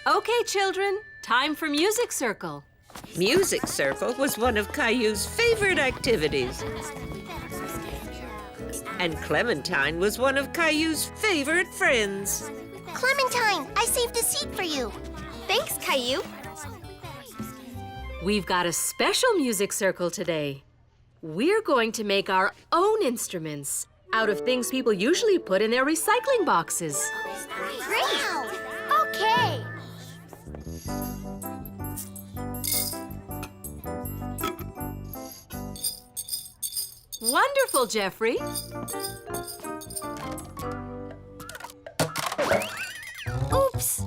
Okay, children, time for Music Circle. Music Circle was one of Caillou's favorite activities. And Clementine was one of Caillou's favorite friends. Clementine, I saved a seat for you. Thanks, Caillou. We've got a special Music Circle today. We're going to make our own instruments out of things people usually put in their recycling boxes. Great! Wow. Okay. Wonderful, Jeffrey. Oops.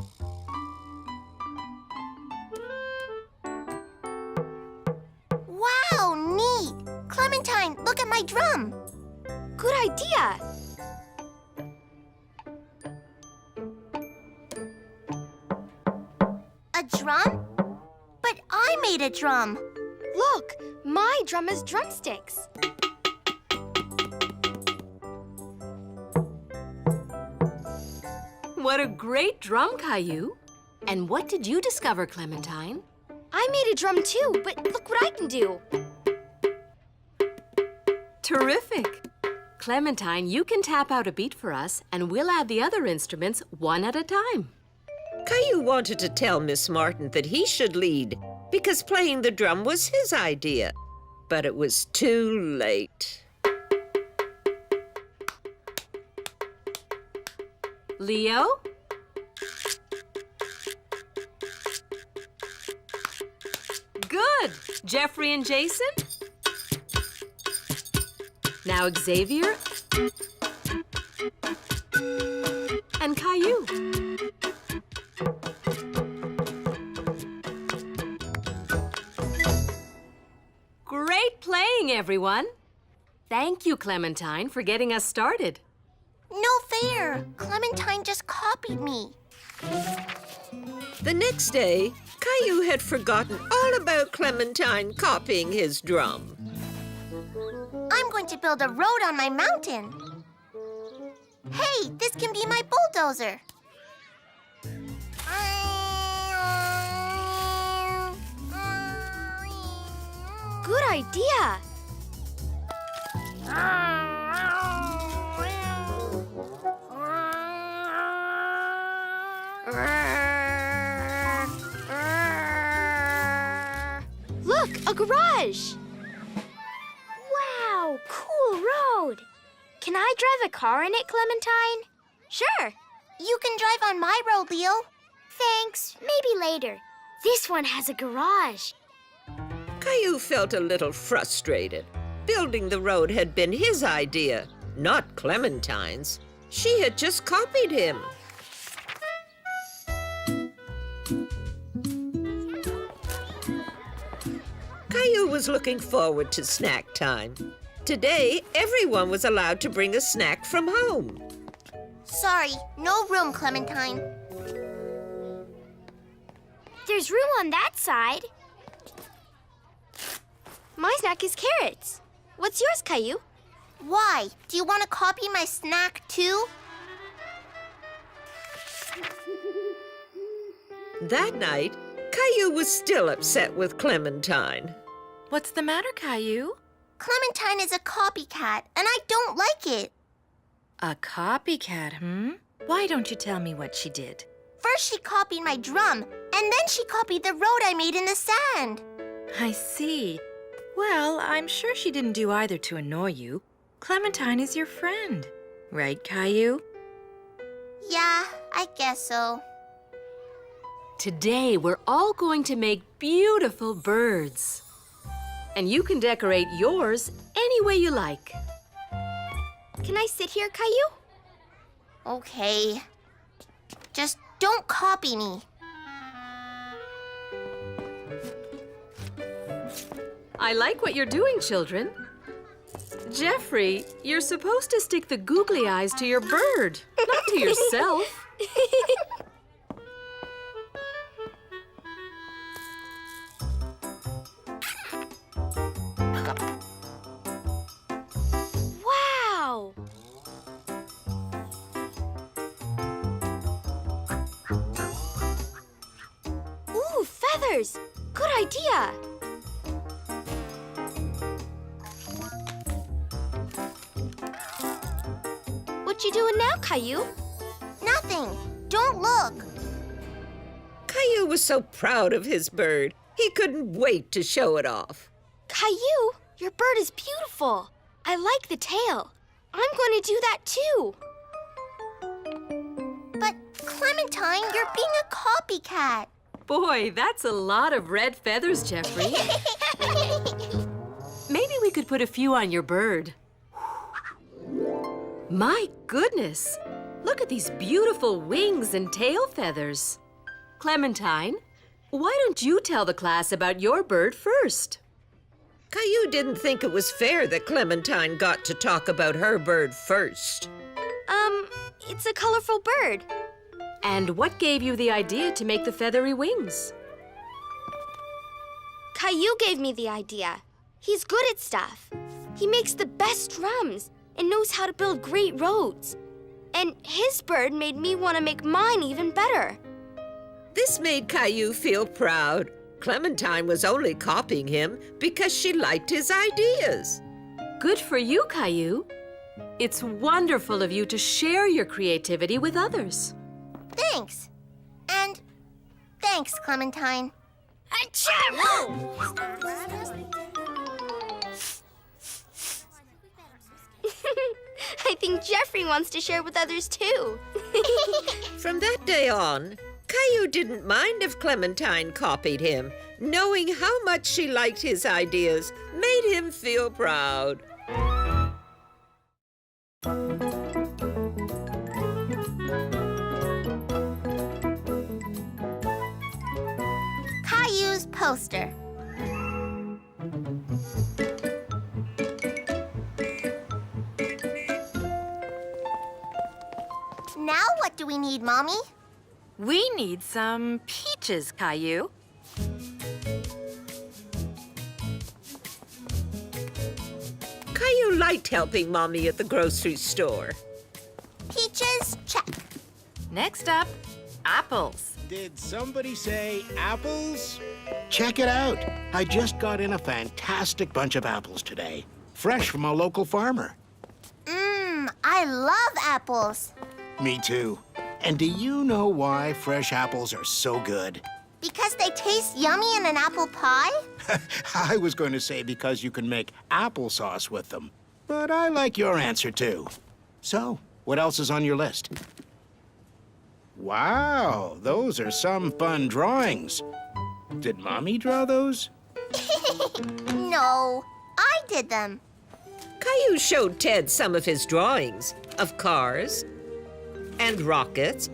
Wow, neat. Clementine, look at my drum. Good idea. A drum? But I made a drum. Look, my drum has drumsticks. What a great drum, Caillou. And what did you discover, Clementine? I made a drum too, but look what I can do. Terrific. Clementine, you can tap out a beat for us, and we'll add the other instruments one at a time. Caillou wanted to tell Miss Martin that he should lead because playing the drum was his idea. But it was too late. Leo? Good. Jeffrey and Jason? Now Xavier and Caillou. Great playing, everyone. Thank you, Clementine, for getting us started. No fair. Clementine just copied me. The next day, Caillou had forgotten all about Clementine copying his drum. I'm going to build a road on my mountain. Hey, this can be my bulldozer. Good idea. Look, a garage. Wow, cool road. Can I drive a car in it, Clementine? Sure. You can drive on my road, Leo. Thanks. Maybe later. This one has a garage. Caillou felt a little frustrated. Building the road had been his idea, not Clementine's. She had just copied him. Caillou was looking forward to snack time. Today, everyone was allowed to bring a snack from home. Sorry, no room, Clementine. There's room on that side. My snack is carrots. What's yours, Caillou? Why? Do you want to copy my snack, too? That night, Caillou was still upset with Clementine. What's the matter, Caillou? Clementine is a copycat, and I don't like it. A copycat, Why don't you tell me what she did? First, she copied my drum, and then she copied the road I made in the sand. I see. Well, I'm sure she didn't do either to annoy you. Clementine is your friend. Right, Caillou? Yeah, I guess so. Today, we're all going to make beautiful birds. And you can decorate yours any way you like. Can I sit here, Caillou? Okay. Just don't copy me. I like what you're doing, children. Jeffrey, you're supposed to stick the googly eyes to your bird, not to yourself. Wow! feathers. Good idea. What you doing now, Caillou? Nothing. Don't look. Caillou was so proud of his bird, he couldn't wait to show it off. Caillou, your bird is beautiful. I like the tail. I'm going to do that too. But, Clementine, you're being a copycat. Boy, that's a lot of red feathers, Jeffrey. Maybe we could put a few on your bird. My goodness! Look at these beautiful wings and tail feathers. Clementine, why don't you tell the class about your bird first? Caillou didn't think it was fair that Clementine got to talk about her bird first. It's a colorful bird. And what gave you the idea to make the feathery wings? Caillou gave me the idea. He's good at stuff. He makes the best drums and knows how to build great roads. And his bird made me want to make mine even better. This made Caillou feel proud. Clementine was only copying him because she liked his ideas. Good for you, Caillou. It's wonderful of you to share your creativity with others. Thanks. And thanks, Clementine. I think Jeffrey wants to share with others too. From that day on, Caillou didn't mind if Clementine copied him. Knowing how much she liked his ideas made him feel proud. Caillou's poster. Now what do we need, Mommy? We need some peaches, Caillou. Caillou liked helping Mommy at the grocery store. Peaches, check. Next up, apples. Did somebody say apples? Check it out. I just got in a fantastic bunch of apples today. Fresh from a local farmer. I love apples. Me too. And do you know why fresh apples are so good? Because they taste yummy in an apple pie? I was going to say because you can make applesauce with them. But I like your answer too. So, what else is on your list? Wow, those are some fun drawings. Did Mommy draw those? No, I did them. Caillou showed Ted some of his drawings of cars and rockets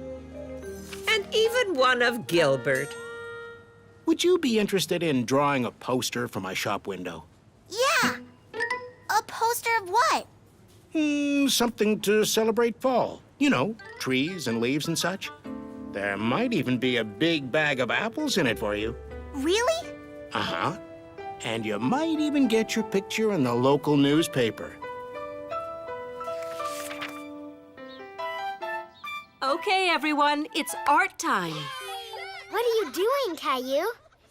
and even one of Gilbert. Would you be interested in drawing a poster for my shop window? Yeah. A poster of what? Something to celebrate fall. You know, trees and leaves and such. There might even be a big bag of apples in it for you. Really? Uh-huh. And you might even get your picture in the local newspaper. Okay, everyone, it's art time. What are you doing, Caillou?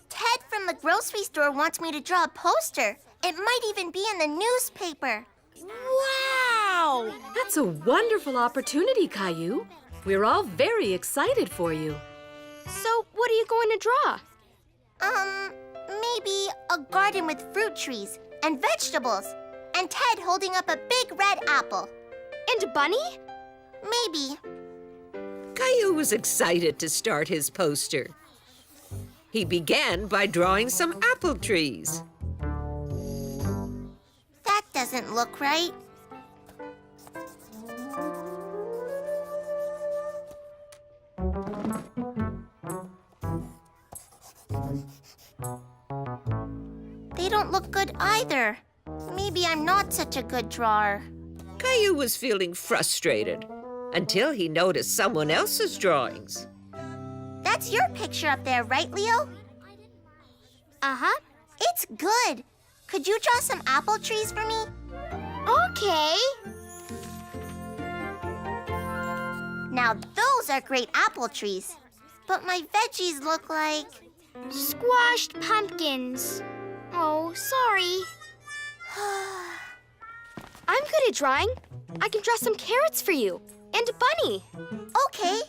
Ted from the grocery store wants me to draw a poster. It might even be in the newspaper. Wow! That's a wonderful opportunity, Caillou. We're all very excited for you. So, what are you going to draw? Maybe a garden with fruit trees and vegetables. And Ted holding up a big red apple. And a bunny? Maybe. Caillou was excited to start his poster. He began by drawing some apple trees. That doesn't look right. They don't look good either. Maybe I'm not such a good drawer. Caillou was feeling frustrated until he noticed someone else's drawings. That's your picture up there, right, Leo? Uh-huh. It's good. Could you draw some apple trees for me? Okay. Now those are great apple trees. But my veggies look like... Squashed pumpkins. Oh, sorry. I'm good at drawing. I can draw some carrots for you. And a bunny. Okay.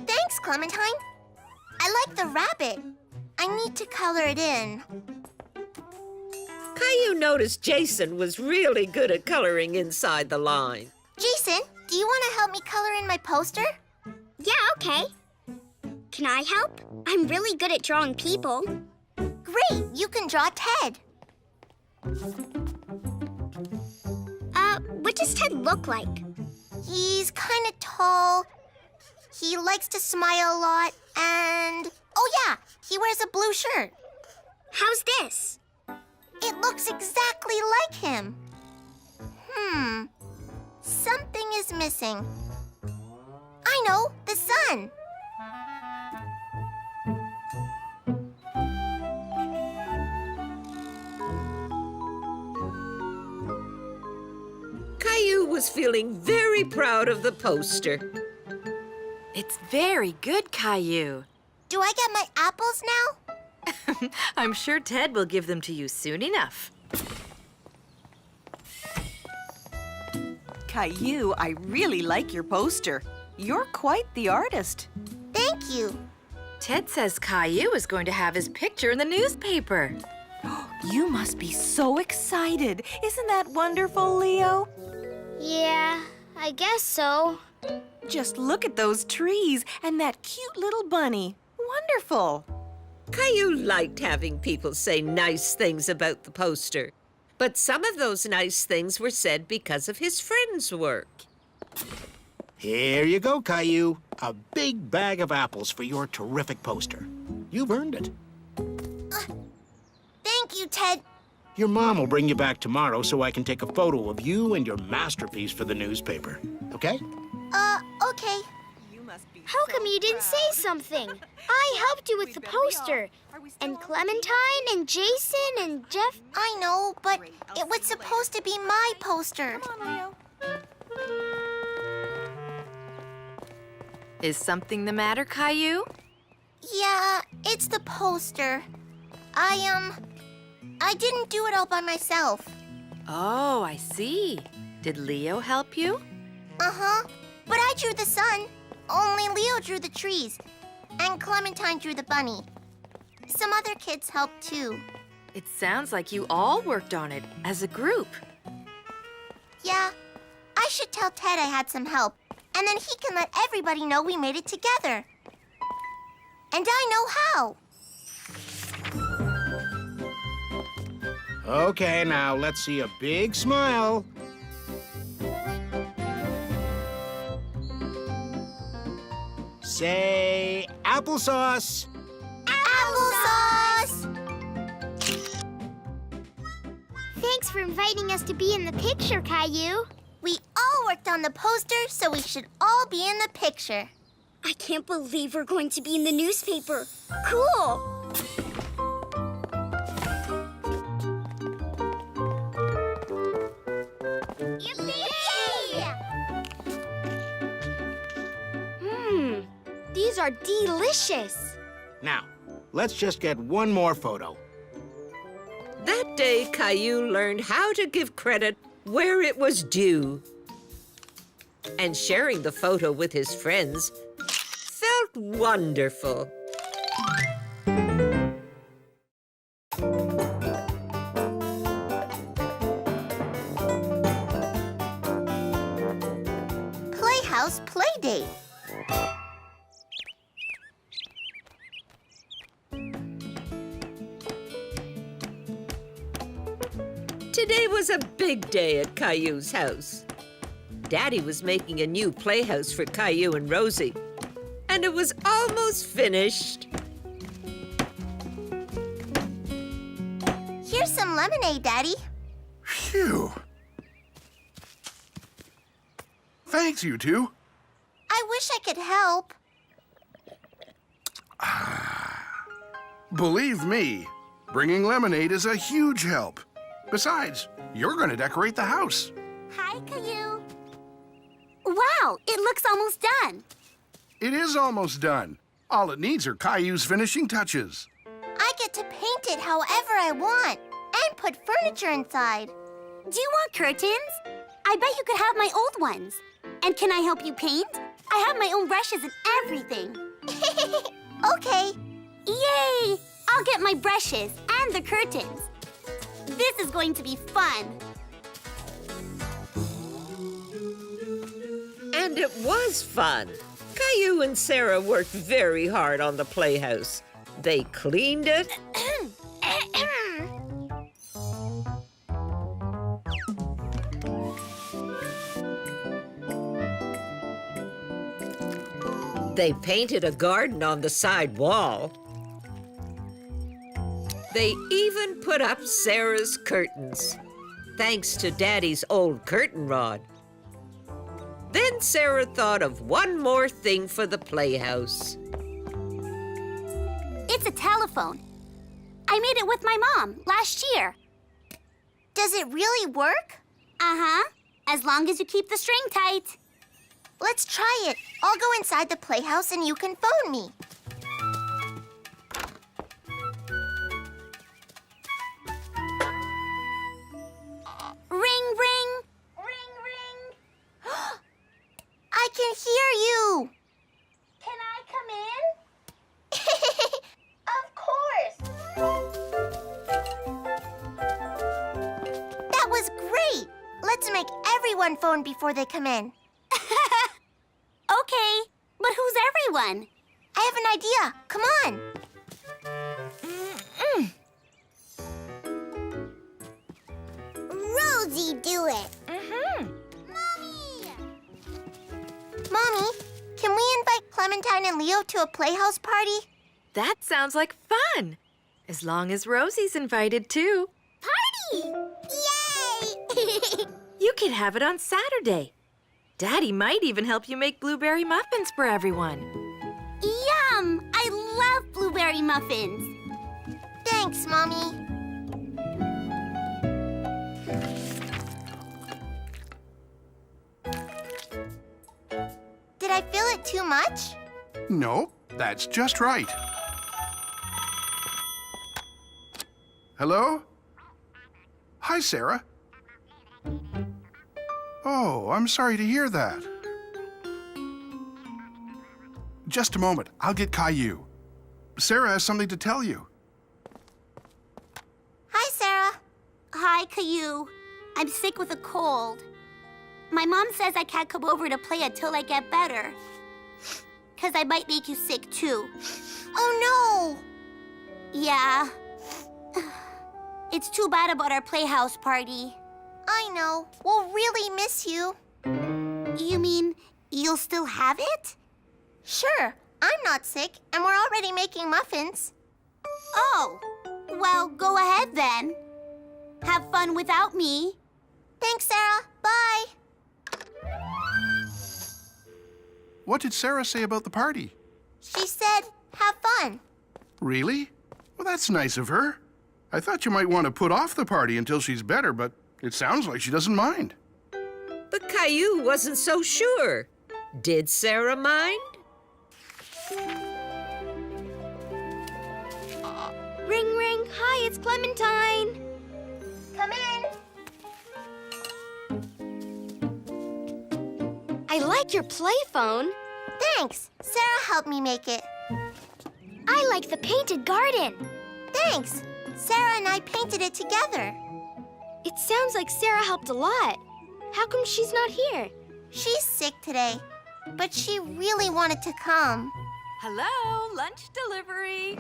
Thanks, Clementine. I like the rabbit. I need to color it in. Caillou noticed Jason was really good at coloring inside the line. Jason, do you want to help me color in my poster? Yeah, okay. Can I help? I'm really good at drawing people. Great, you can draw Ted. What does Ted look like? He's kind of tall. He likes to smile a lot, and... oh yeah, he wears a blue shirt. How's this? It looks exactly like him. Something is missing. I know, the sun. Caillou was feeling very proud of the poster. It's very good, Caillou. Do I get my apples now? I'm sure Ted will give them to you soon enough. Caillou, I really like your poster. You're quite the artist. Thank you. Ted says Caillou is going to have his picture in the newspaper. You must be so excited. Isn't that wonderful, Leo? Yeah, I guess so. Just look at those trees and that cute little bunny. Wonderful. Caillou liked having people say nice things about the poster. But some of those nice things were said because of his friends' work. Here you go, Caillou. A big bag of apples for your terrific poster. You've earned it. Thank you, Ted. Your mom will bring you back tomorrow so I can take a photo of you and your masterpiece for the newspaper. Okay? Okay. How come you didn't say something? I helped you with the poster. And Clementine and Jason and Jeff. I know, but it was supposed to be my poster. Is something the matter, Caillou? Yeah, it's the poster. I didn't do it all by myself. Oh, I see. Did Leo help you? Uh-huh. But I drew the sun. Only Leo drew the trees. And Clementine drew the bunny. Some other kids helped too. It sounds like you all worked on it as a group. Yeah, I should tell Ted I had some help. And then he can let everybody know we made it together. And I know how. Okay, now let's see a big smile. Say applesauce. Applesauce! Thanks for inviting us to be in the picture, Caillou. We all worked on the poster, so we should all be in the picture. I can't believe we're going to be in the newspaper. Cool! These are delicious. Now, let's just get one more photo. That day, Caillou learned how to give credit where it was due. And sharing the photo with his friends felt wonderful. Playhouse Playdate. Today was a big day at Caillou's house. Daddy was making a new playhouse for Caillou and Rosie, and it was almost finished. Here's some lemonade, Daddy. Phew. Thanks, you two. I wish I could help. Believe me, bringing lemonade is a huge help. Besides, you're going to decorate the house. Hi, Caillou. Wow, it looks almost done. It is almost done. All it needs are Caillou's finishing touches. I get to paint it however I want and put furniture inside. Do you want curtains? I bet you could have my old ones. And can I help you paint? I have my own brushes and everything. Okay. Yay! I'll get my brushes and the curtains. This is going to be fun. And it was fun. Caillou and Sarah worked very hard on the playhouse. They cleaned it, they painted a garden on the side wall. They even put up Sarah's curtains, thanks to Daddy's old curtain rod. Then Sarah thought of one more thing for the playhouse. It's a telephone. I made it with my mom last year. Does it really work? Uh-huh. As long as you keep the string tight. Let's try it. I'll go inside the playhouse and you can phone me. Ring, ring. Ring, ring. I can hear you. Can I come in? Of course. That was great. Let's make everyone phone before they come in. Okay, but who's everyone? I have an idea. Come on. Rosie, do it. Mommy, can we invite Clementine and Leo to a Playhouse party? That sounds like fun. As long as Rosie's invited too. Party! Yay! You can have it on Saturday. Daddy might even help you make blueberry muffins for everyone. Yum! I love blueberry muffins. Thanks, Mommy. Did I feel it too much? No, that's just right. Hello? Hi, Sarah. Oh, I'm sorry to hear that. Just a moment. I'll get Caillou. Sarah has something to tell you. Hi, Sarah. Hi, Caillou. I'm sick with a cold. My mom says I can't come over to play until I get better. 'Cause I might make you sick, too. Oh, no. Yeah. It's too bad about our Playhouse party. I know. We'll really miss you. You mean you'll still have it? Sure. I'm not sick, and we're already making muffins. Oh. Well, go ahead then. Have fun without me. Thanks, Sarah. Bye. What did Sarah say about the party? She said, have fun. Really? Well, that's nice of her. I thought you might want to put off the party until she's better, but it sounds like she doesn't mind. but Caillou wasn't so sure. Did Sarah mind? Ring, ring. Hi, it's Clementine. Come in. I like your play phone. Thanks. Sarah helped me make it. I like the painted garden. Thanks. Sarah and I painted it together. It sounds like Sarah helped a lot. How come she's not here? She's sick today, but she really wanted to come. Hello, lunch delivery.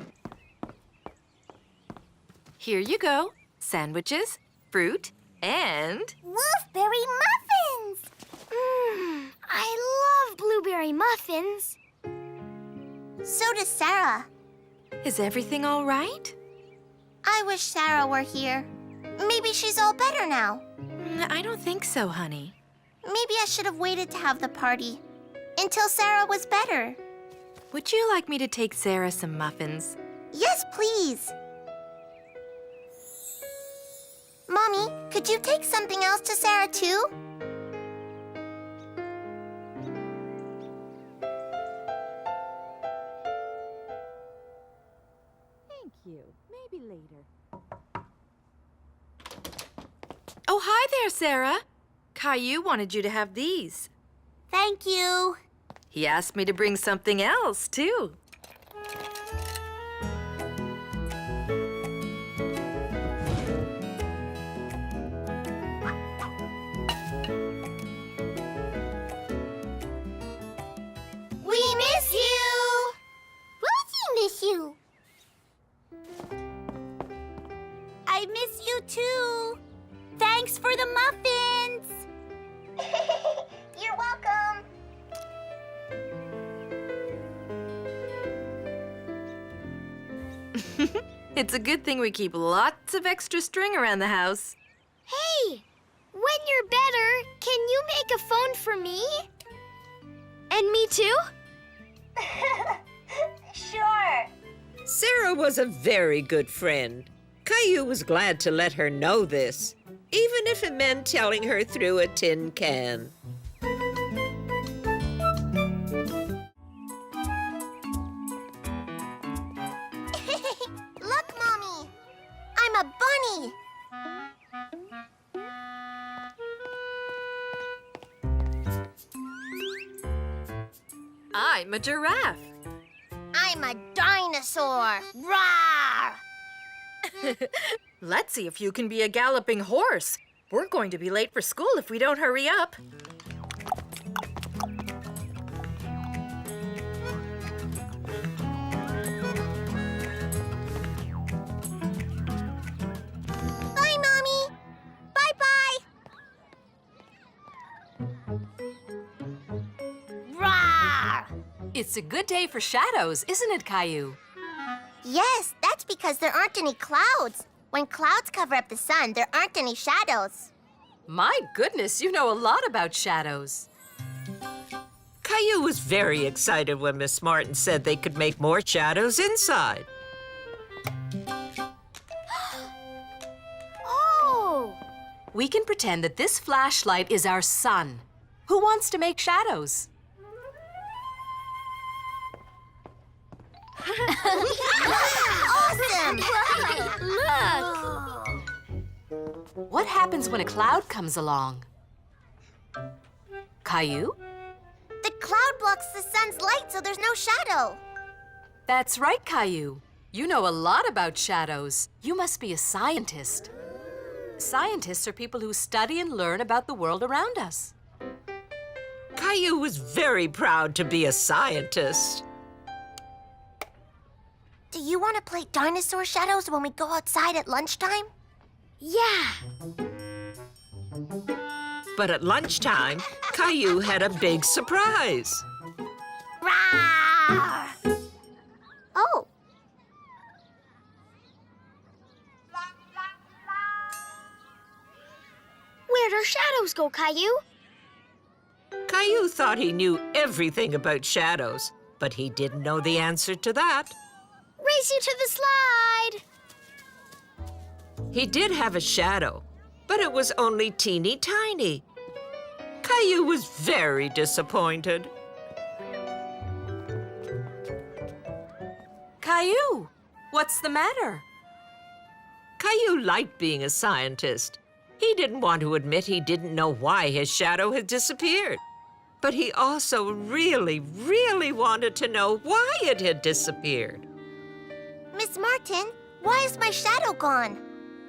Here you go. Sandwiches, fruit, and... Wolfberry muffins! I love blueberry muffins. So does Sarah. Is everything all right? I wish Sarah were here. Maybe she's all better now. I don't think so, honey. Maybe I should have waited to have the party until Sarah was better. Would you like me to take Sarah some muffins? Yes, please. Mommy, could you take something else to Sarah, too? Oh, hi there, Sarah. Caillou wanted you to have these. Thank you. He asked me to bring something else, too. We miss you! Rosie miss you. I miss you too. Thanks for the muffins. You're welcome. It's a good thing we keep lots of extra string around the house. Hey, when you're better, can you make a phone for me? And me too? Sure. Sarah was a very good friend. Caillou was glad to let her know this, even if it meant telling her through a tin can. Look, Mommy! I'm a bunny! I'm a giraffe. I'm a dinosaur! Rawr! Let's see if you can be a galloping horse. We're going to be late for school if we don't hurry up. Bye, Mommy! Bye-bye! Rawr! It's a good day for shadows, isn't it, Caillou? Yes, that's because there aren't any clouds. When clouds cover up the sun, there aren't any shadows. My goodness, you know a lot about shadows. Caillou was very excited when Miss Martin said they could make more shadows inside. Oh! We can pretend that this flashlight is our sun. Who wants to make shadows? Awesome! Look! What happens when a cloud comes along? Caillou? The cloud blocks the sun's light, so there's no shadow. That's right, Caillou. You know a lot about shadows. You must be a scientist. Scientists are people who study and learn about the world around us. Caillou was very proud to be a scientist. Do you want to play dinosaur shadows when we go outside at lunchtime? Yeah! But at lunchtime, Caillou had a big surprise. Rawr! Oh. Where'd our shadows go, Caillou? Caillou thought he knew everything about shadows, but he didn't know the answer to that. Race you to the slide! He did have a shadow, but it was only teeny tiny. Caillou was very disappointed. Caillou, what's the matter? Caillou liked being a scientist. He didn't want to admit he didn't know why his shadow had disappeared. But he also really, really wanted to know why it had disappeared. Miss Martin, why is my shadow gone?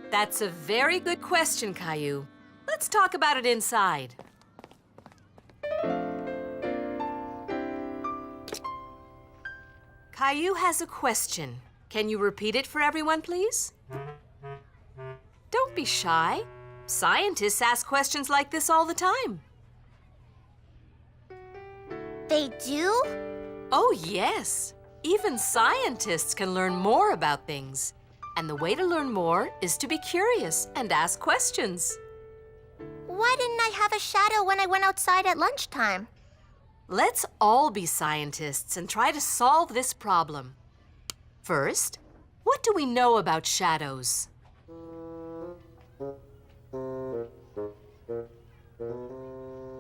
That's a very good question, Caillou. Let's talk about it inside. Caillou has a question. Can you repeat it for everyone, please? Don't be shy. Scientists ask questions like this all the time. They do? Oh, yes. Even scientists can learn more about things. And the way to learn more is to be curious and ask questions. Why didn't I have a shadow when I went outside at lunchtime? Let's all be scientists and try to solve this problem. First, what do we know about shadows?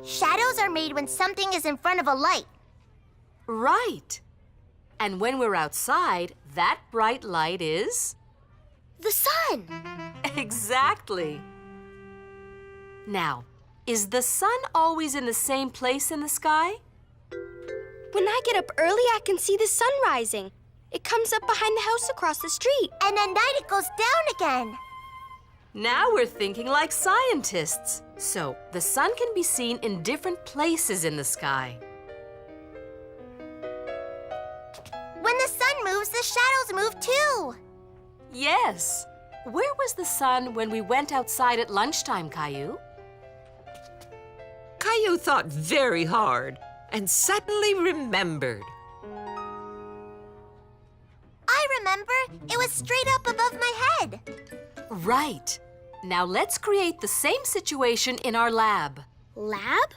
Shadows are made when something is in front of a light. Right. And when we're outside, that bright light is... The sun! Exactly. Now, is the sun always in the same place in the sky? When I get up early, I can see the sun rising. It comes up behind the house across the street. And at night it goes down again. Now we're thinking like scientists. So, the sun can be seen in different places in the sky. When the sun moves, the shadows move too. Yes. Where was the sun when we went outside at lunchtime, Caillou? Caillou thought very hard and suddenly remembered. I remember. It was straight up above my head. Right. Now let's create the same situation in our lab. Lab?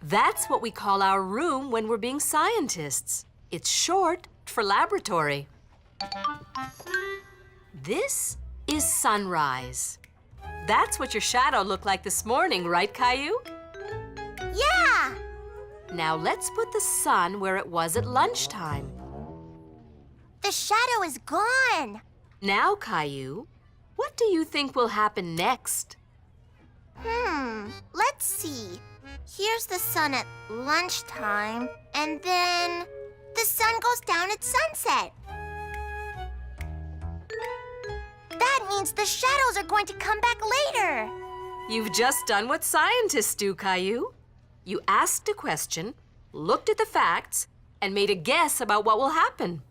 That's what we call our room when we're being scientists. It's short for laboratory. This is sunrise. That's what your shadow looked like this morning, right, Caillou? Yeah! Now let's put the sun where it was at lunchtime. The shadow is gone. Now, Caillou, what do you think will happen next? Let's see. Here's the sun at lunchtime, and then the sun goes down at sunset. That means the shadows are going to come back later. You've just done what scientists do, Caillou. You asked a question, looked at the facts, and made a guess about what will happen.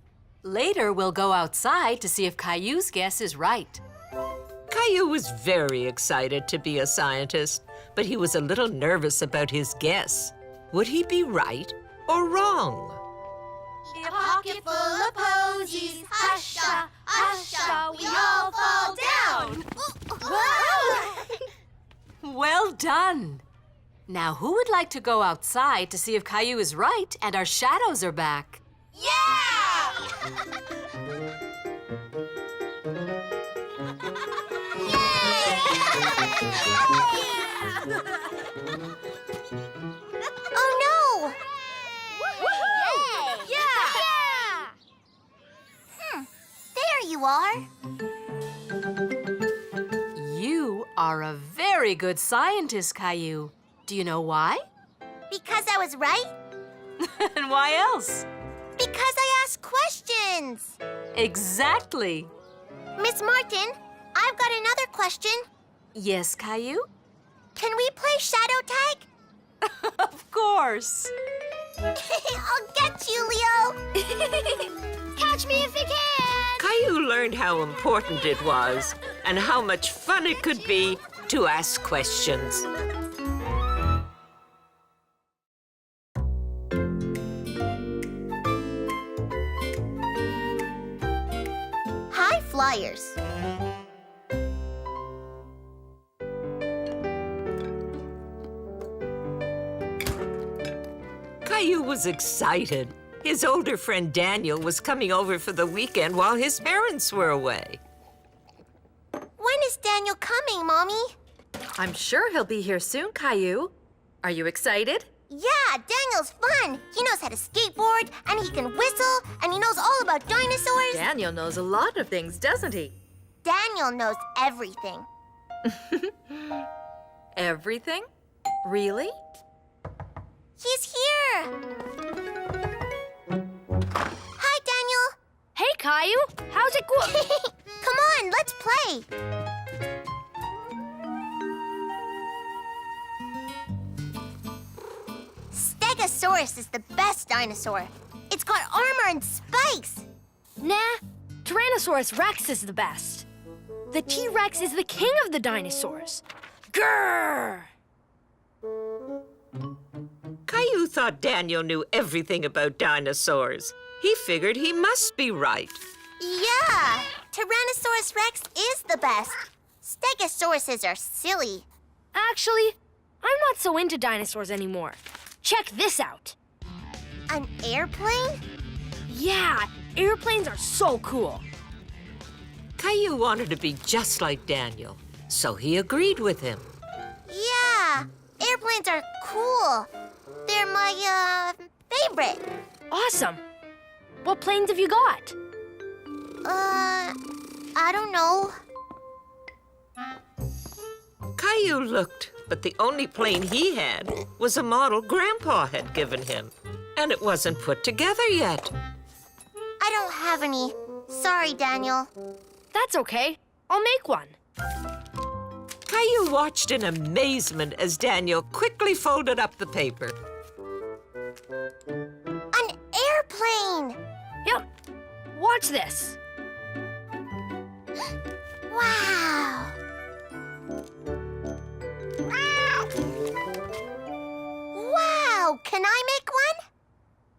Later, we'll go outside to see if Caillou's guess is right. Caillou was very excited to be a scientist, but he was a little nervous about his guess. Would he be right or wrong? In a pocket full of posies, husha, husha, we all fall down. Well done. Now, who would like to go outside to see if Caillou is right and our shadows are back? Oh no! There you are. You are a very good scientist, Caillou. Do you know why? Because I was right? And why else? Because I asked questions. Exactly. Miss Martin, I've got another question. Yes, Caillou? Can we play shadow tag? Of course. I'll get you, Leo. Catch me if you can. Caillou learned how important it was and how much fun it could be to ask questions. High flyers. Caillou was excited. His older friend Daniel was coming over for the weekend while his parents were away. When is Daniel coming, Mommy? I'm sure he'll be here soon, Caillou. Are you excited? Yeah, Daniel's fun. He knows how to skateboard, and he can whistle, and he knows all about dinosaurs. Daniel knows a lot of things, doesn't he? Daniel knows everything. Everything? Really? He's here. Hi, Daniel. Hey, Caillou. How's it going? Come on, let's play. Stegosaurus is the best dinosaur. It's got armor and spikes. Nah, Tyrannosaurus Rex is the best. The T-Rex is the king of the dinosaurs. Grrr! Caillou thought Daniel knew everything about dinosaurs. He figured he must be right. Yeah, Tyrannosaurus Rex is the best. Stegosauruses are silly. Actually, I'm not so into dinosaurs anymore. Check this out. An airplane? Yeah, airplanes are so cool. Caillou wanted to be just like Daniel, so he agreed with him. Yeah, airplanes are cool. They're my, favorite. Awesome. What planes have you got? I don't know. Caillou looked, but the only plane he had was a model Grandpa had given him, and it wasn't put together yet. I don't have any. Sorry, Daniel. That's okay. I'll make one. Caillou watched in amazement as Daniel quickly folded up the paper. An airplane! Yep. Watch this. Wow! Wow! Can I make one?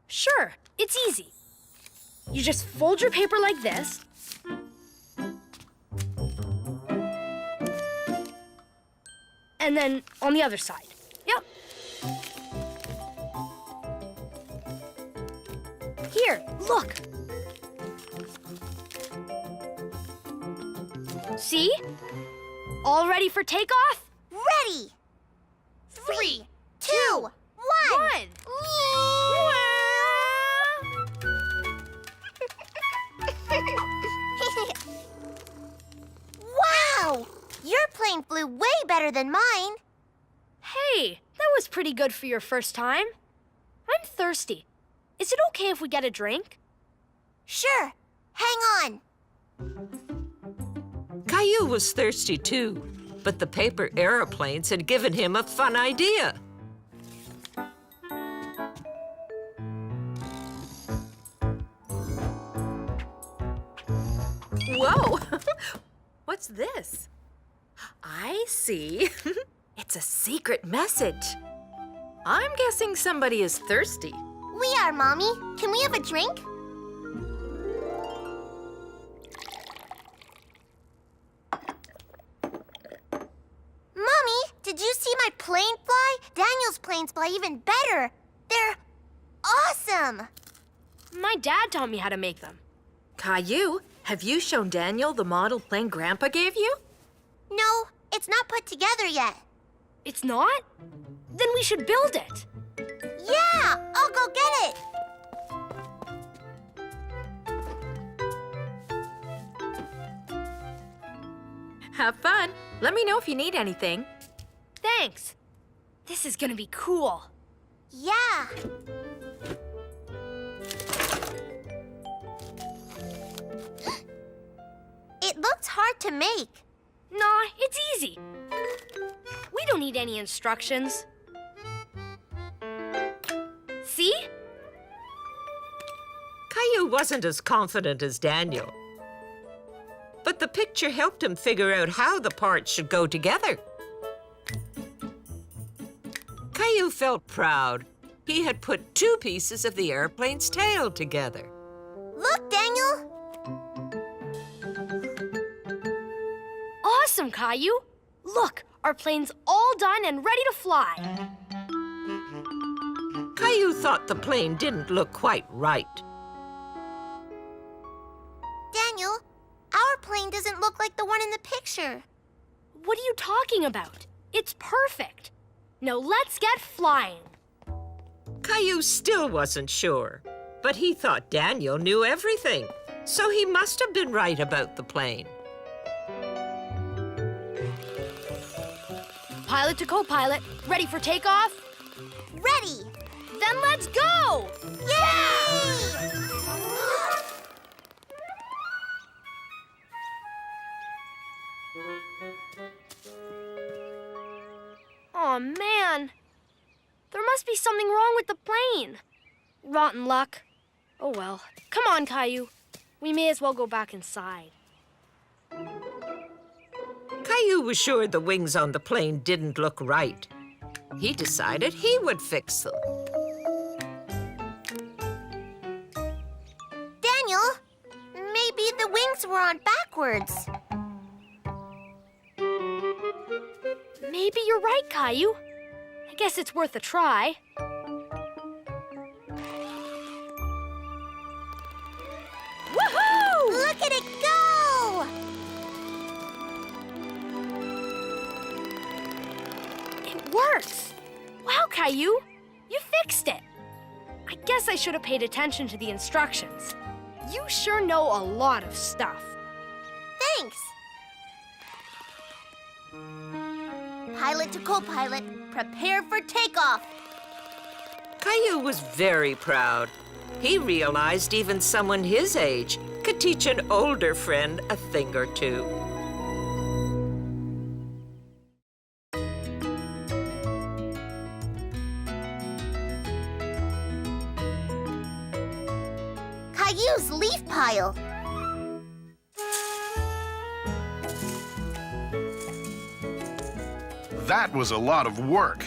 Sure, it's easy. You just fold your paper like this. And then on the other side. Yep. Here, look. See? All ready for takeoff? Ready! 3, 2, 1! Wow! Your plane flew way better than mine. Hey, that was pretty good for your first time. I'm thirsty. Is it okay if we get a drink? Sure. Hang on. Caillou was thirsty too, but the paper aeroplanes had given him a fun idea. Whoa! What's this? I see. It's a secret message. I'm guessing somebody is thirsty. We are, Mommy. Can we have a drink? Mommy, did you see my plane fly? Daniel's planes fly even better. They're awesome. My dad taught me how to make them. Caillou, have you shown Daniel the model plane Grandpa gave you? No, it's not put together yet. It's not? Then we should build it. Yeah, I'll go get it. Have fun. Let me know if you need anything. Thanks. This is gonna be cool. Yeah. It looks hard to make. Nah, it's easy. We don't need any instructions. See? Caillou wasn't as confident as Daniel, but the picture helped him figure out how the parts should go together. Caillou felt proud. He had put 2 pieces of the airplane's tail together. Look, Daniel. Awesome, Caillou. Look, our plane's all done and ready to fly. Caillou thought the plane didn't look quite right. Daniel, our plane doesn't look like the one in the picture. What are you talking about? It's perfect. Now let's get flying. Caillou still wasn't sure, but he thought Daniel knew everything, so he must have been right about the plane. Pilot to co-pilot, ready for takeoff? Ready. Then let's go! Yay! Aw, man. There must be something wrong with the plane. Rotten luck. Oh well. Come on, Caillou. We may as well go back inside. Caillou was sure the wings on the plane didn't look right. He decided he would fix them. Daniel, maybe the wings were on backwards. Maybe you're right, Caillou. I guess it's worth a try. Woohoo! Look at it go! It works! Wow, Caillou, you fixed it. I guess I should have paid attention to the instructions. You sure know a lot of stuff. Thanks. Pilot to co-pilot, prepare for takeoff. Caillou was very proud. He realized even someone his age could teach an older friend a thing or two. Caillou's leaf pile. That was a lot of work.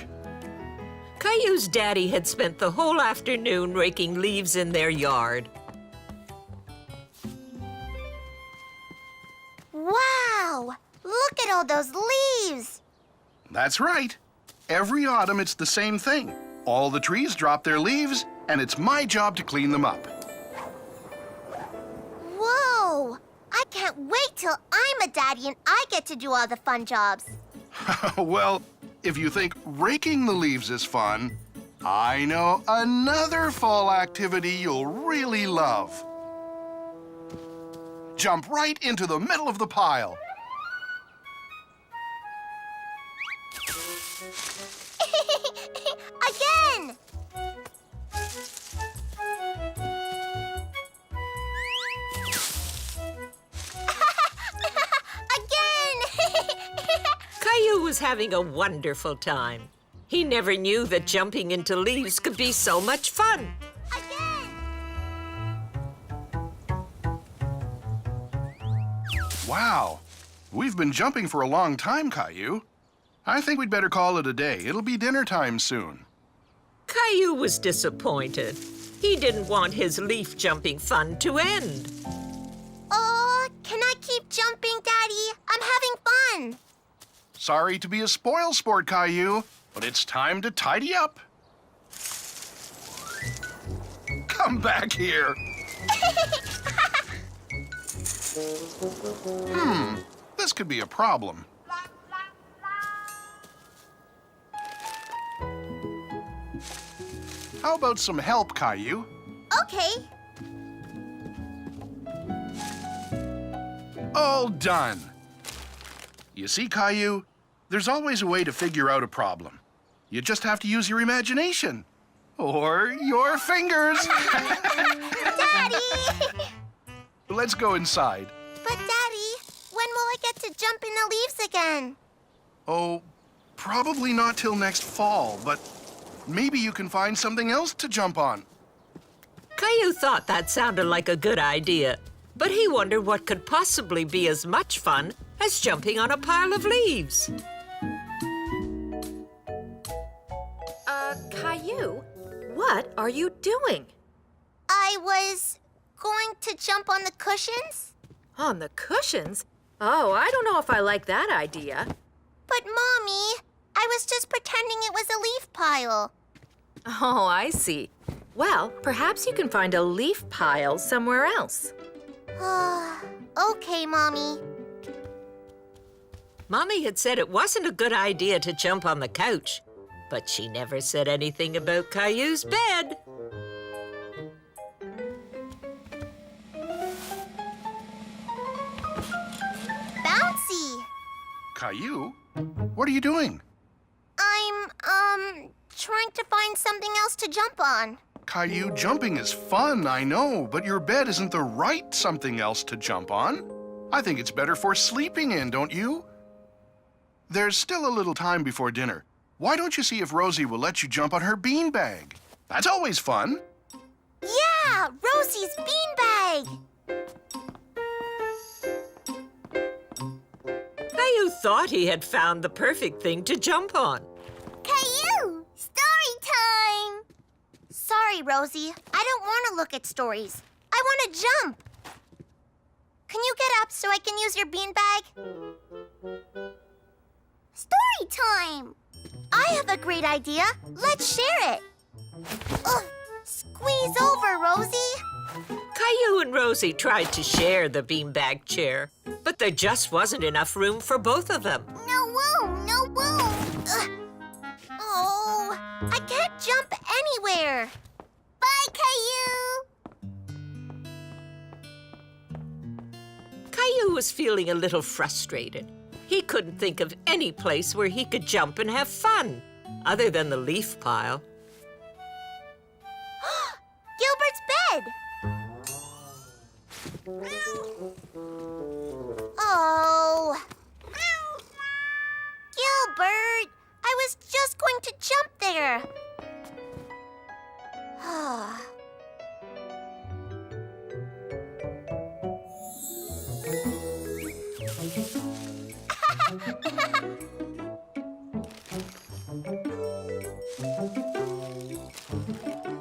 Caillou's daddy had spent the whole afternoon raking leaves in their yard. Wow! Look at all those leaves! That's right. Every autumn, it's the same thing. All the trees drop their leaves, and it's my job to clean them up. Whoa! I can't wait till I'm a daddy and I get to do all the fun jobs. Well, if you think raking the leaves is fun, I know another fall activity you'll really love. Jump right into the middle of the pile. Again! Caillou was having a wonderful time. He never knew that jumping into leaves could be so much fun. Wow, we've been jumping for a long time, Caillou. I think we'd better call it a day. It'll be dinner time soon. Caillou was disappointed. He didn't want his leaf jumping fun to end. Can I keep jumping, Daddy? I'm having fun. Sorry to be a spoil sport, Caillou, but it's time to tidy up. Come back here. This could be a problem. How about some help, Caillou? Okay. All done. You see, Caillou, there's always a way to figure out a problem. You just have to use your imagination. Or your fingers. Daddy! Let's go inside. But, Daddy, when will I get to jump in the leaves again? Oh, probably not till next fall, but maybe you can find something else to jump on. Caillou thought that sounded like a good idea, but he wondered what could possibly be as much fun as jumping on a pile of leaves. Caillou, what are you doing? I was going to jump on the cushions. On the cushions? Oh, I don't know if I like that idea. But, Mommy, I was just pretending it was a leaf pile. Oh, I see. Well, perhaps you can find a leaf pile somewhere else. Okay, Mommy. Mommy had said it wasn't a good idea to jump on the couch, but she never said anything about Caillou's bed. Bouncy! Caillou, what are you doing? I'm, trying to find something else to jump on. Caillou, jumping is fun, I know, but your bed isn't the right something else to jump on. I think it's better for sleeping in, don't you? There's still a little time before dinner. Why don't you see if Rosie will let you jump on her beanbag? That's always fun. Yeah, Rosie's beanbag! Caillou thought he had found the perfect thing to jump on. Caillou! Story time! Sorry, Rosie. I don't want to look at stories. I want to jump. Can you get up so I can use your beanbag? Story time! I have a great idea. Let's share it. Squeeze over, Rosie. Caillou and Rosie tried to share the beanbag chair, but there just wasn't enough room for both of them. No room, no room. Oh, I can't jump anywhere. Bye, Caillou. Caillou was feeling a little frustrated. He couldn't think of any place where he could jump and have fun, other than the leaf pile. Gilbert's bed! Oh. Gilbert, I was just going to jump there.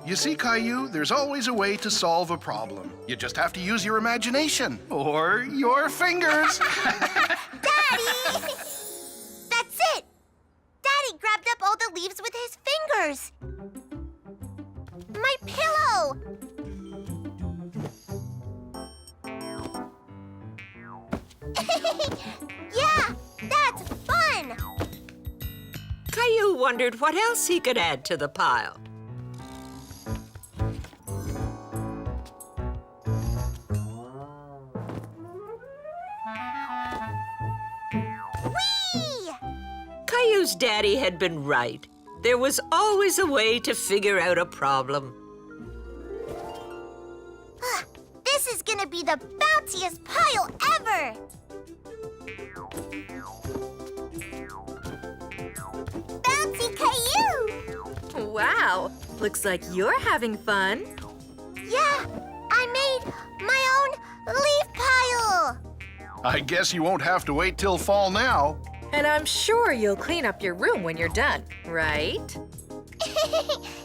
You see, Caillou, there's always a way to solve a problem. You just have to use your imagination or your fingers. Daddy! That's it! Daddy grabbed up all the leaves with his fingers. My pillow! Yeah, that's fun! Caillou wondered what else he could add to the pile. Whee! Caillou's daddy had been right. There was always a way to figure out a problem. This is gonna be the bounciest pile ever! Bouncy Caillou! Wow, looks like you're having fun. Yeah, I made my own leaf pile! I guess you won't have to wait till fall now. And I'm sure you'll clean up your room when you're done, right?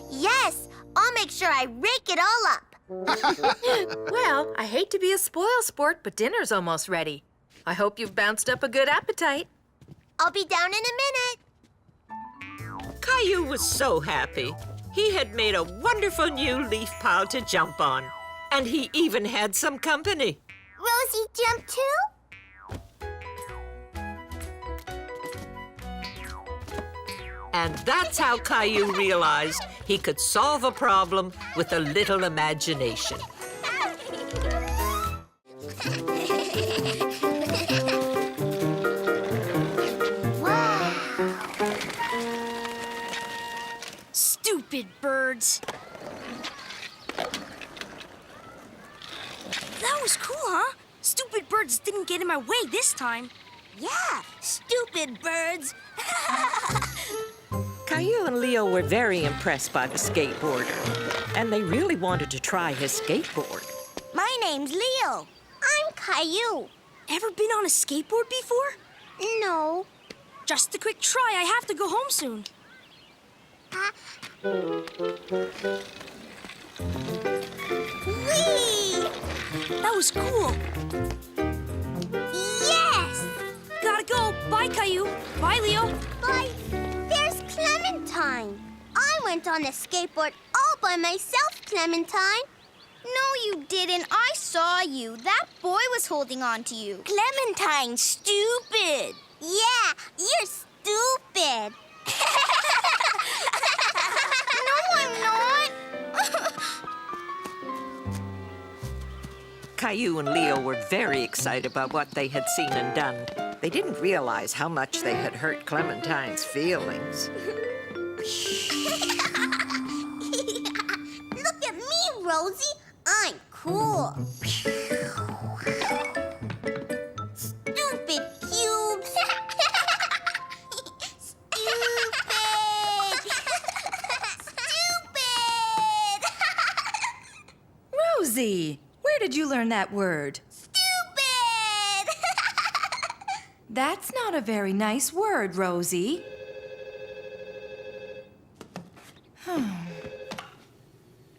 Yes, I'll make sure I rake it all up. Well, I hate to be a spoil sport, but dinner's almost ready. I hope you've bounced up a good appetite. I'll be down in a minute. Caillou was so happy. He had made a wonderful new leaf pile to jump on. And he even had some company. Rosie jumped too? And that's how Caillou realized he could solve a problem with a little imagination. Wow! Stupid birds. That was cool, huh? Stupid birds didn't get in my way this time. Yeah, stupid birds. Caillou and Leo were very impressed by the skateboarder, and they really wanted to try his skateboard. My name's Leo. I'm Caillou. Ever been on a skateboard before? No. Just a quick try. I have to go home soon. Whee! That was cool. Yes! Gotta go. Bye, Caillou. Bye, Leo. Bye. There's Clementine. I went on a skateboard all by myself, Clementine. No, you didn't. I saw you. That boy was holding on to you. Clementine, stupid. Yeah, you're stupid. No, I'm not. Caillou and Leo were very excited about what they had seen and done. They didn't realize how much they had hurt Clementine's feelings. Look at me, Rosie. I'm cool. Stupid cubes. Stupid. Rosie, where did you learn that word? Stupid. That's not a very nice word, Rosie.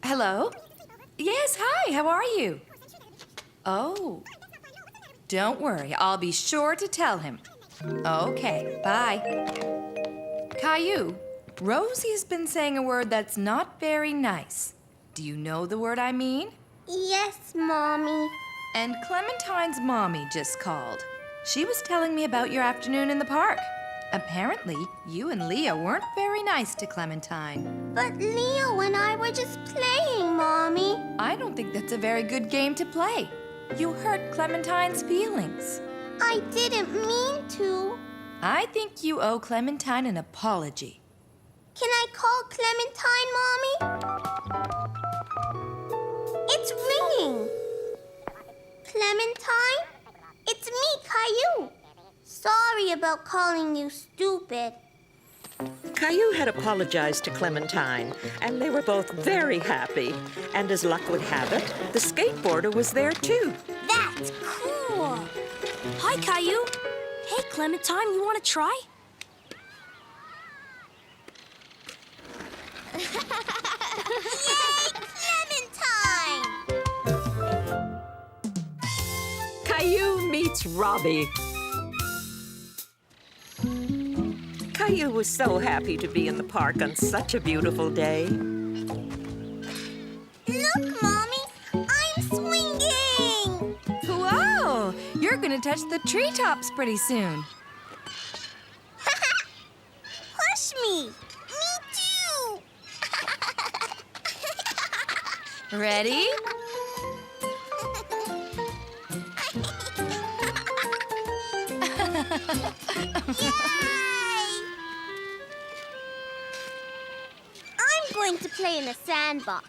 Hello? Yes, hi, how are you? Oh. Don't worry, I'll be sure to tell him. Okay, bye. Caillou, Rosie's been saying a word that's not very nice. Do you know the word I mean? Yes, Mommy. And Clementine's mommy just called. She was telling me about your afternoon in the park. Apparently, you and Leo weren't very nice to Clementine. But Leo and I were just playing, Mommy. I don't think that's a very good game to play. You hurt Clementine's feelings. I didn't mean to. I think you owe Clementine an apology. Can I call Clementine, Mommy? It's ringing. Clementine? It's me, Caillou. Sorry about calling you stupid. Caillou had apologized to Clementine, and they were both very happy. And as luck would have it, the skateboarder was there too. That's cool. Hi, Caillou. Hey, Clementine, you want to try? Yay, Clementine! Caillou meets Robbie. Caillou was so happy to be in the park on such a beautiful day. Look, Mommy, I'm swinging! Whoa! You're gonna touch the treetops pretty soon. Push me! Me too! Ready? I'm going to play in the sandbox.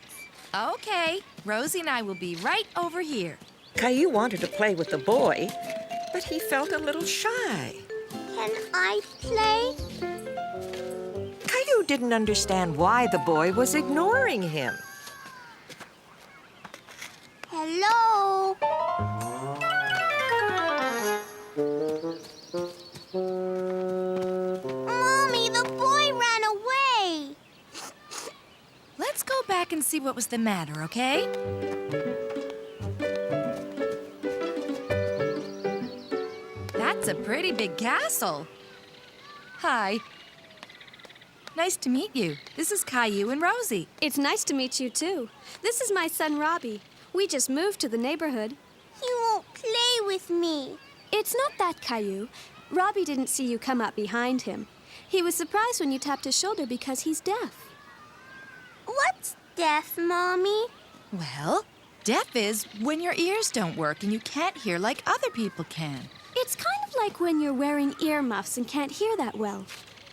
Okay, Rosie and I will be right over here. Caillou wanted to play with the boy, but he felt a little shy. Can I play? Caillou didn't understand why the boy was ignoring him. Hello? Mommy, the boy ran away. Let's go back and see what was the matter, okay? That's a pretty big castle. Hi. Nice to meet you. This is Caillou and Rosie. It's nice to meet you, too. This is my son, Robbie. We just moved to the neighborhood. He won't play with me. It's not that, Caillou. Robbie didn't see you come up behind him. He was surprised when you tapped his shoulder because he's deaf. What's deaf, Mommy? Well, deaf is when your ears don't work and you can't hear like other people can. It's kind of like when you're wearing earmuffs and can't hear that well.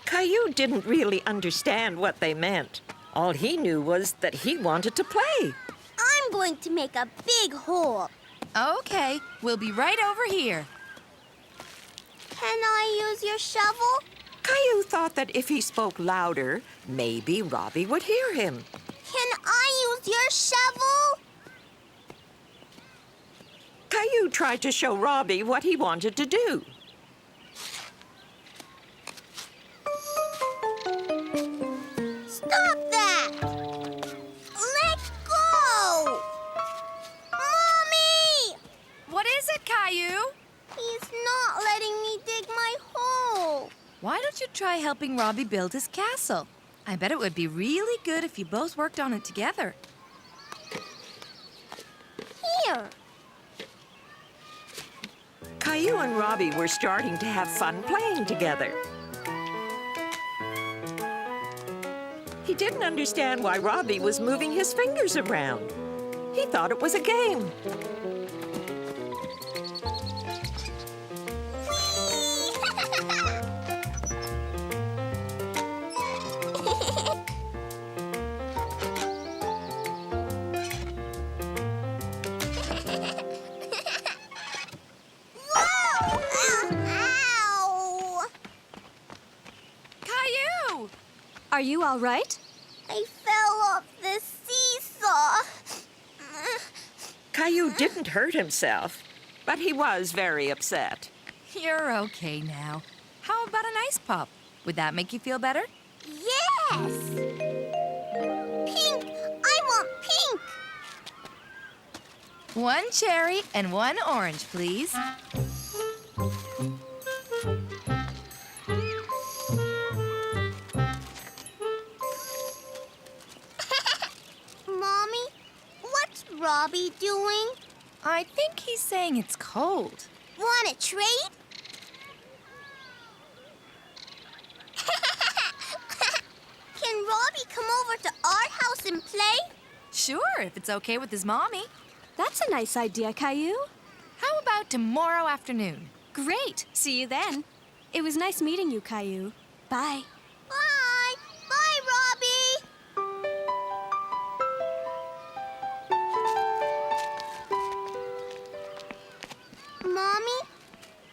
Caillou didn't really understand what they meant. All he knew was that he wanted to play. I'm going to make a big hole. Okay, we'll be right over here. Can I use your shovel? Caillou thought that if he spoke louder, maybe Robbie would hear him. Can I use your shovel? Caillou tried to show Robbie what he wanted to do. Stop that! Let go! Mommy! What is it, Caillou? He's not letting me dig my hole. Why don't you try helping Robbie build his castle? I bet it would be really good if you both worked on it together. Here. Caillou and Robbie were starting to have fun playing together. He didn't understand why Robbie was moving his fingers around. He thought it was a game. Ow! Caillou! Are you all right? I fell off the seesaw. Caillou didn't hurt himself, but he was very upset. You're okay now. How about an ice pop? Would that make you feel better? Yes! Pink! I want pink! One cherry and one orange, please. Mommy, what's Robbie doing? I think he's saying it's cold. Want to trade? Can Robbie come over to our house and play? Sure, if it's okay with his mommy. That's a nice idea, Caillou. How about tomorrow afternoon? Great. See you then. It was nice meeting you, Caillou. Bye. Bye! Bye, Robbie! Mommy,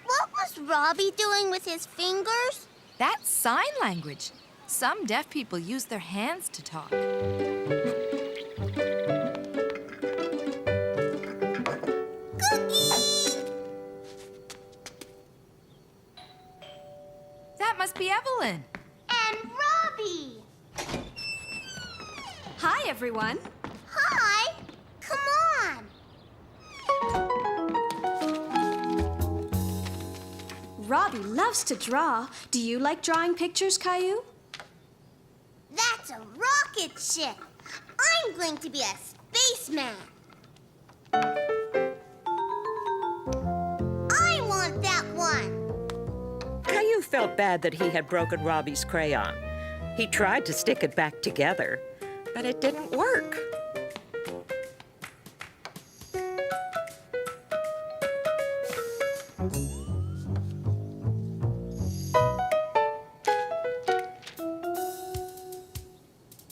what was Robbie doing with his fingers? That's sign language. Some deaf people use their hands to talk. Cookie! That must be Evelyn. And Robbie! Hi, everyone. Hi! Come on! Robbie loves to draw. Do you like drawing pictures, Caillou? That's a rocket ship. I'm going to be a spaceman. I want that one. Caillou felt bad that he had broken Robbie's crayon. He tried to stick it back together, but it didn't work.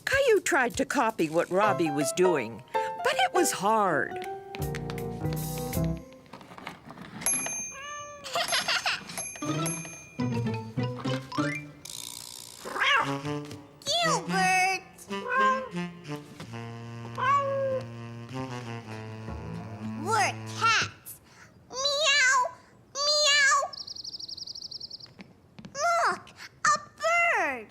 Caillou tried to copy what Robbie was doing, but it was hard. Gilbert! We're cats. Meow! Meow! Look! A bird!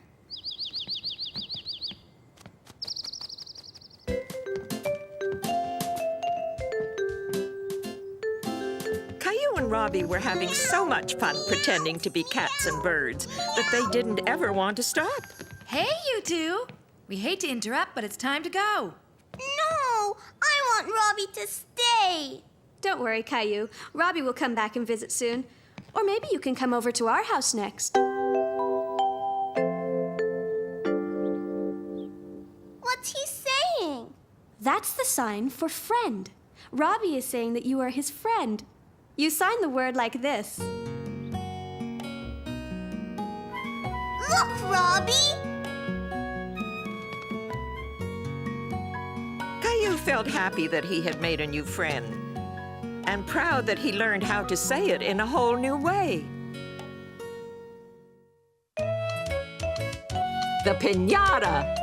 Caillou and Robbie were having so much fun pretending to be cats and birds that they didn't ever want to stop. Hey, you two. We hate to interrupt, but it's time to go. No! I want Robbie to stay. Don't worry, Caillou. Robbie will come back and visit soon. Or maybe you can come over to our house next. What's he saying? That's the sign for friend. Robbie is saying that you are his friend. You sign the word like this. Look, Robbie! Caillou felt happy that he had made a new friend, and proud that he learned how to say it in a whole new way. The piñata!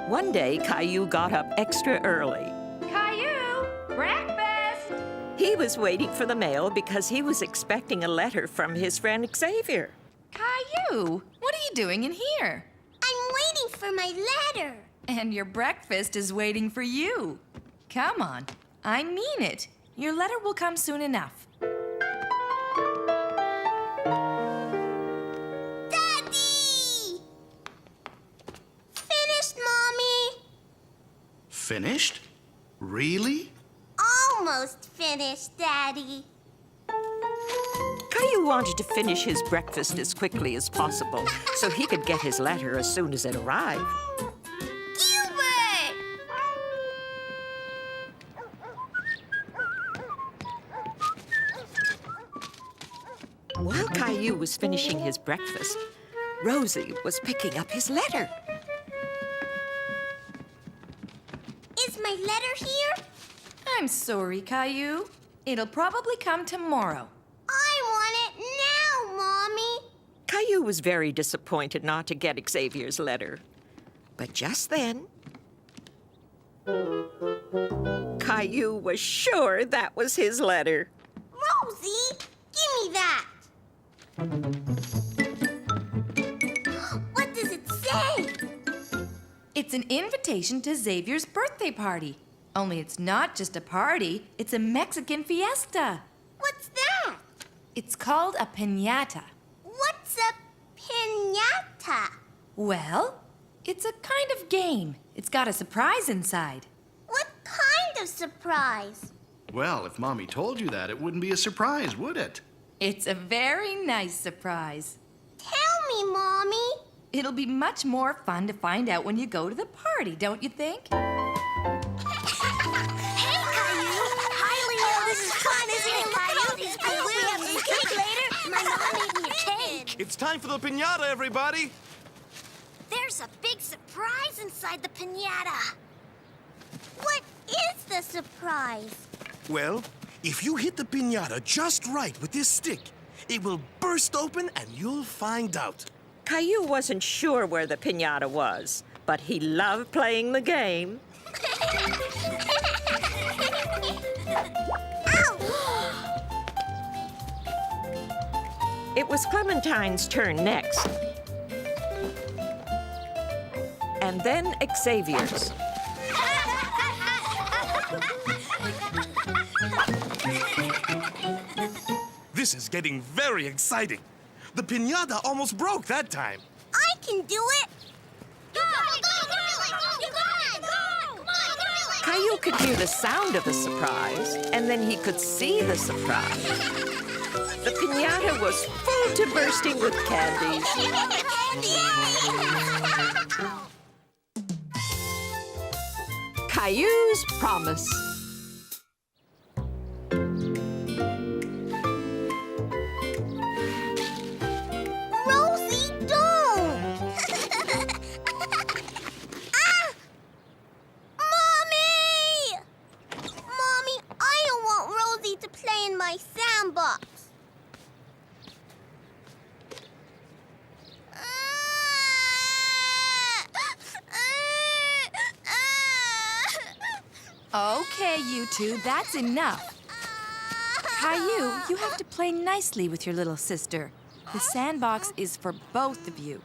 One day, Caillou got up extra early. Caillou, breakfast! He was waiting for the mail because he was expecting a letter from his friend Xavier. Caillou, what are you doing in here? I'm waiting for my letter. And your breakfast is waiting for you. Come on, I mean it. Your letter will come soon enough. Daddy! Finished, Mommy. Finished? Really? Almost finished, Daddy. Caillou wanted to finish his breakfast as quickly as possible so he could get his letter as soon as it arrived. Gilbert! While Caillou was finishing his breakfast, Rosie was picking up his letter. Is my letter here? I'm sorry, Caillou. It'll probably come tomorrow. I want it now, Mommy. Caillou was very disappointed not to get Xavier's letter. But just then, Caillou was sure that was his letter. Rosie, give me that. What does it say? It's an invitation to Xavier's birthday party. Only it's not just a party, it's a Mexican fiesta. What's that? It's called a piñata. What's a piñata? Well, it's a kind of game. It's got a surprise inside. What kind of surprise? Well, if Mommy told you that, it wouldn't be a surprise, would it? It's a very nice surprise. Tell me, Mommy. It'll be much more fun to find out when you go to the party, don't you think? Hey, Caillou. Hi, Leo. This is fun, isn't it, Caillou? It's time for the piñata, everybody! There's a big surprise inside the piñata. What is the surprise? Well, if you hit the piñata just right with this stick, it will burst open and you'll find out. Caillou wasn't sure where the piñata was, but he loved playing the game. It was Clementine's turn next. And then Xavier's. This is getting very exciting. The piñata almost broke that time. I can do it. You got it! You got it! Go! Come on, Caillou could hear the sound of the surprise, and then he could see the surprise. The piñata was full to bursting with candies. Caillou's promise. Rosie, don't! Ah! Mommy! Mommy, I don't want Rosie to play in my sandbox. Okay, you two, that's enough. Caillou, you have to play nicely with your little sister. The sandbox is for both of you.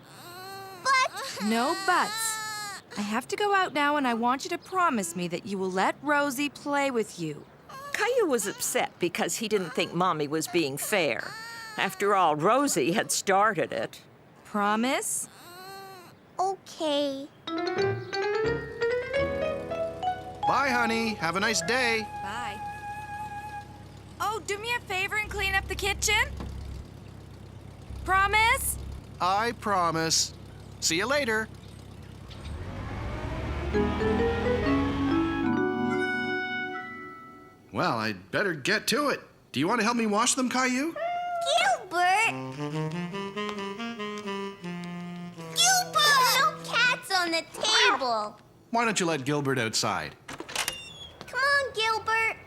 But... No buts. I have to go out now, and I want you to promise me that you will let Rosie play with you. Caillou was upset because he didn't think Mommy was being fair. After all, Rosie had started it. Promise? Okay. Bye, honey. Have a nice day. Bye. Oh, do me a favor and clean up the kitchen. Promise? I promise. See you later. Well, I'd better get to it. Do you want to help me wash them, Caillou? Gilbert! Gilbert! No cats on the table. Why don't you let Gilbert outside? Come on, Gilbert.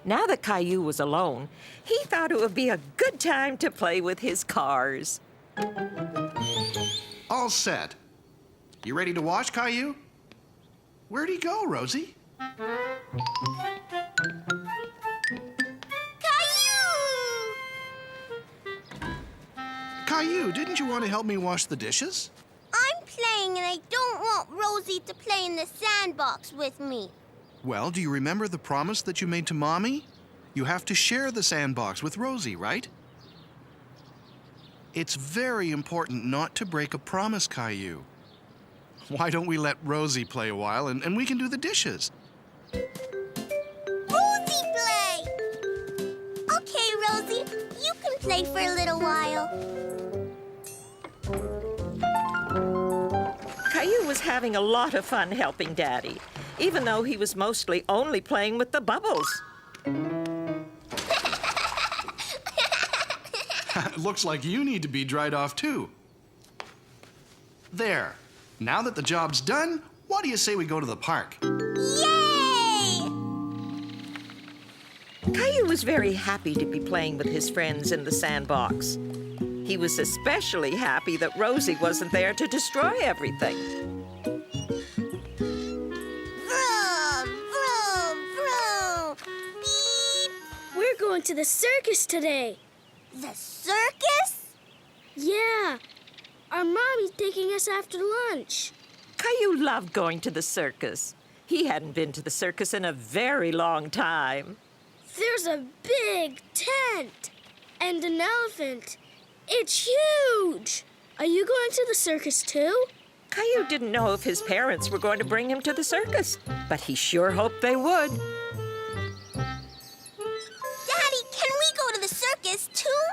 Now that Caillou was alone, he thought it would be a good time to play with his cars. All set. You ready to wash, Caillou? Where'd he go, Rosie? Caillou, didn't you want to help me wash the dishes? I'm playing and I don't want Rosie to play in the sandbox with me. Well, do you remember the promise that you made to Mommy? You have to share the sandbox with Rosie, right? It's very important not to break a promise, Caillou. Why don't we let Rosie play a while and we can do the dishes? Rosie play! Okay, Rosie, you can play for a little while. Caillou was having a lot of fun helping Daddy, even though he was mostly only playing with the bubbles. Looks like you need to be dried off too. There. Now that the job's done, what do you say we go to the park? Yay! Caillou was very happy to be playing with his friends in the sandbox. He was especially happy that Rosie wasn't there to destroy everything. Vroom, vroom, vroom. Beep. We're going to the circus today. The circus? Yeah. Our mommy's taking us after lunch. Caillou loved going to the circus. He hadn't been to the circus in a very long time. There's a big tent and an elephant. It's huge. Are you going to the circus too? Caillou didn't know if his parents were going to bring him to the circus, but he sure hoped they would. Daddy, can we go to the circus too?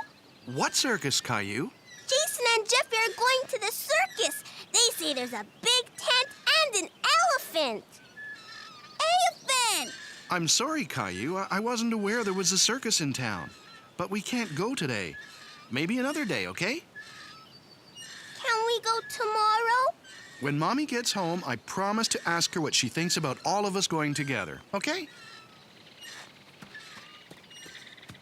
What circus, Caillou? Jason and Jeffy are going to the circus. They say there's a big tent and an elephant. Elephant! I'm sorry, Caillou. I wasn't aware there was a circus in town. But we can't go today. Maybe another day, okay? Can we go tomorrow? When Mommy gets home, I promise to ask her what she thinks about all of us going together, okay?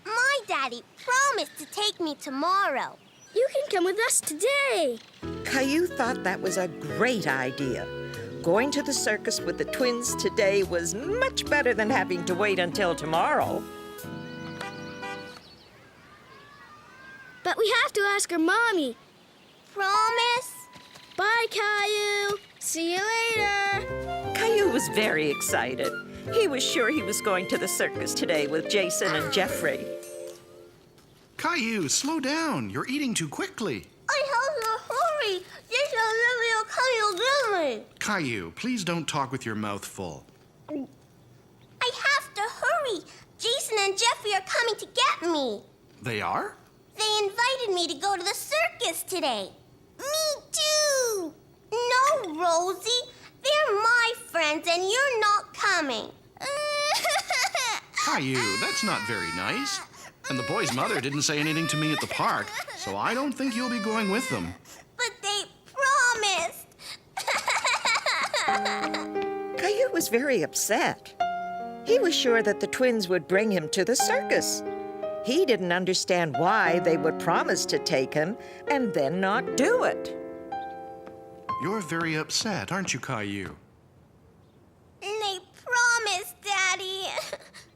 My daddy promised to take me tomorrow. You can come with us today. Caillou thought that was a great idea. Going to the circus with the twins today was much better than having to wait until tomorrow. But we have to ask her mommy. Promise? Bye, Caillou. See you later. Caillou was very excited. He was sure he was going to the circus today with Jason and Jeffrey. Caillou, slow down. You're eating too quickly. I have to hurry. Jason and Jeffrey will get me. Caillou, please don't talk with your mouth full. I have to hurry. Jason and Jeffrey are coming to get me. They are? They invited me to go to the circus today. Me too. No, Rosie. They're my friends and you're not coming. Caillou, that's not very nice. And the boy's mother didn't say anything to me at the park, so I don't think you'll be going with them. But they promised. Caillou was very upset. He was sure that the twins would bring him to the circus. He didn't understand why they would promise to take him and then not do it. You're very upset, aren't you, Caillou? They promised, Daddy.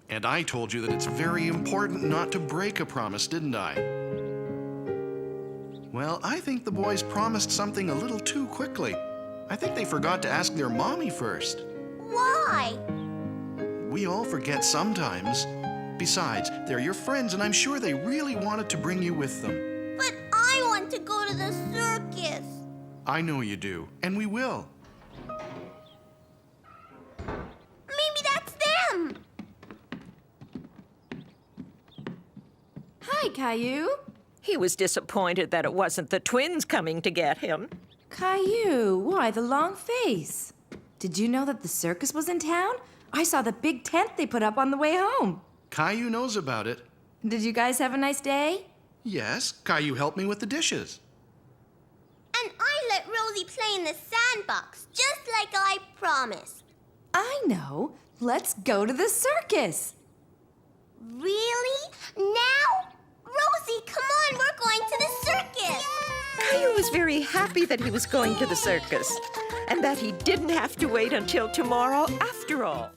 And I told you that it's very important not to break a promise, didn't I? Well, I think the boys promised something a little too quickly. I think they forgot to ask their mommy first. Why? We all forget sometimes. Besides, they're your friends, and I'm sure they really wanted to bring you with them. But I want to go to the circus. I know you do, and we will. Maybe that's them. Hi, Caillou. He was disappointed that it wasn't the twins coming to get him. Caillou, why the long face? Did you know that the circus was in town? I saw the big tent they put up on the way home. Caillou knows about it. Did you guys have a nice day? Yes, Caillou helped me with the dishes. And I let Rosie play in the sandbox, just like I promised. I know. Let's go to the circus. Really? Now? Rosie, come on, we're going to the circus. Caillou was very happy that he was going to the circus and that he didn't have to wait until tomorrow after all.